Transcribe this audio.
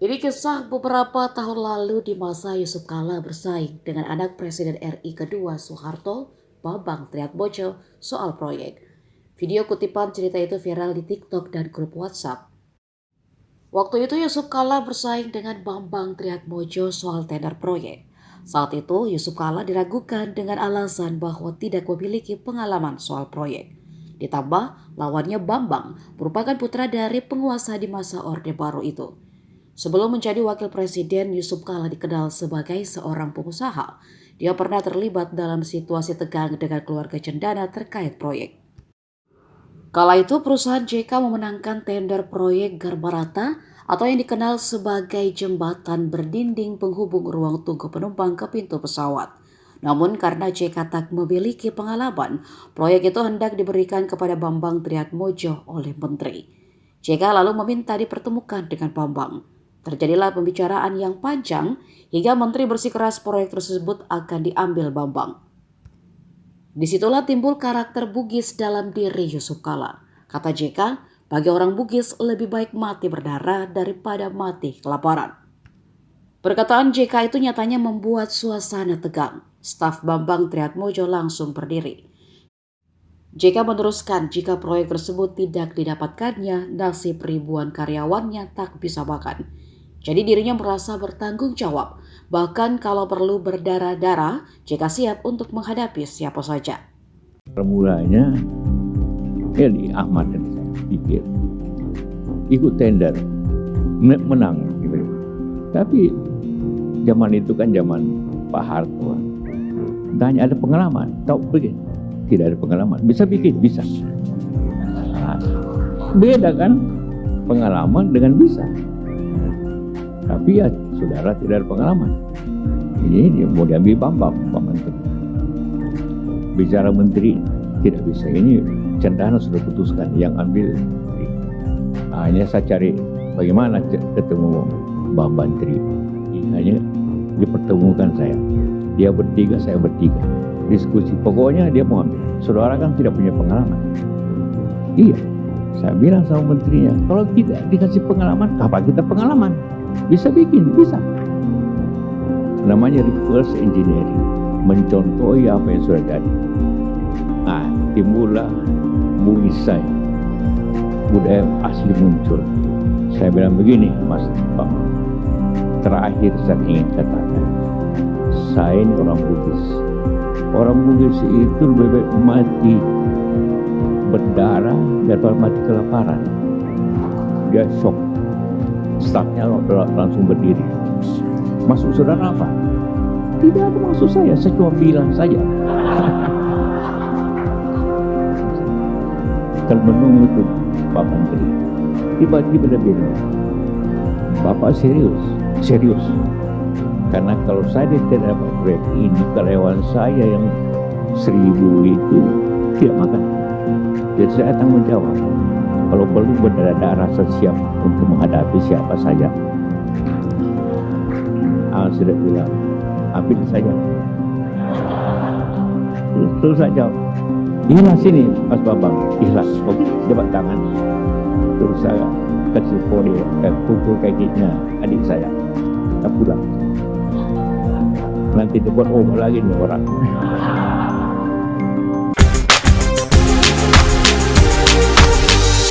Ini kisah beberapa tahun lalu di masa Yusuf Kala bersaing dengan anak Presiden RI kedua Soeharto, Bambang Triatmojo, soal proyek. Video kutipan cerita itu viral di TikTok dan grup WhatsApp. Waktu itu Yusuf Kala bersaing dengan Bambang Triatmojo soal tender proyek. Saat itu Yusuf Kala diragukan dengan alasan bahwa tidak memiliki pengalaman soal proyek. Ditambah lawannya Bambang merupakan putra dari penguasa di masa Orde Baru itu. Sebelum menjadi wakil presiden, Yusuf Kala dikenal sebagai seorang pengusaha. Dia pernah terlibat dalam situasi tegang dengan keluarga cendana terkait proyek. Kala itu perusahaan JK memenangkan tender proyek Garbarata atau yang dikenal sebagai jembatan berdinding penghubung ruang tunggu penumpang ke pintu pesawat. Namun karena JK tak memiliki pengalaman, proyek itu hendak diberikan kepada Bambang Triatmojo oleh menteri. JK lalu meminta dipertemukan dengan Bambang. Terjadilah pembicaraan yang panjang hingga menteri bersikeras proyek tersebut akan diambil Bambang. Disitulah timbul karakter Bugis dalam diri Yusuf Kala. Kata JK, bagi orang Bugis lebih baik mati berdarah daripada mati kelaparan. Perkataan JK itu nyatanya membuat suasana tegang. Staf Bambang Triatmojo langsung berdiri. JK meneruskan jika proyek tersebut tidak didapatkannya, nasib ribuan karyawannya tak bisa makan. Jadi dirinya merasa bertanggung jawab, bahkan kalau perlu berdarah-darah, JK siap untuk menghadapi siapa saja. Permulanya, Eli Ahmad dan saya pikir ikut tender, menang. Gitu. Tapi zaman itu kan zaman Pak Harto. Tanya ada pengalaman, tahu begini? Tidak ada pengalaman, bisa bikin, bisa. Nah, beda kan pengalaman dengan bisa. Tapi ya saudara tidak ada pengalaman. Ini dia mau diambil Bambang, Pak Menteri. Bicara menteri tidak bisa. Ini cendana sudah putuskan yang ambil menteri. Hanya saya cari bagaimana ketemu Pak Menteri. Hanya dipertemukan saya. Dia bertiga, saya bertiga. Diskusi. Pokoknya dia mau ambil. Saudara kan tidak punya pengalaman. Iya. Saya bilang sama menterinya, kalau tidak dikasih pengalaman, kapan kita pengalaman? Bisa bikin, bisa. Namanya reverse engineering, mencontohi apa yang sudah jadi. Nah, timbullah Bugis saya, budaya asli muncul. Saya bilang begini, Mas Pak, terakhir saya ingin katakan, saya ini orang Bugis. Orang Bugis itu lebih baik mati berdarah daripada mati kelaparan. Dia shock. Stafnya langsung berdiri. Maksud saudara apa? Tidak ada maksud saya cuma bilang saja. Kalau menunggu itu Pak Menteri, tiba-tiba dia bilang, Bapak serius. Karena kalau saya tidak dapat proyek ini, karyawan saya yang 1000 itu tidak makan. Jadi saya tanggung jawab. Kalau perlu berdarah-darah saya siap untuk menghadapi siapa saja. Sudah bilang, ambil saja. Terus saya jawab, ikhlas ini Mas Bambang, ikhlas. Oke, jabat tangan. Terus saya kasih pukul kakinya adik saya. Kita pulang. Nanti dibuat obat lagi nih orang.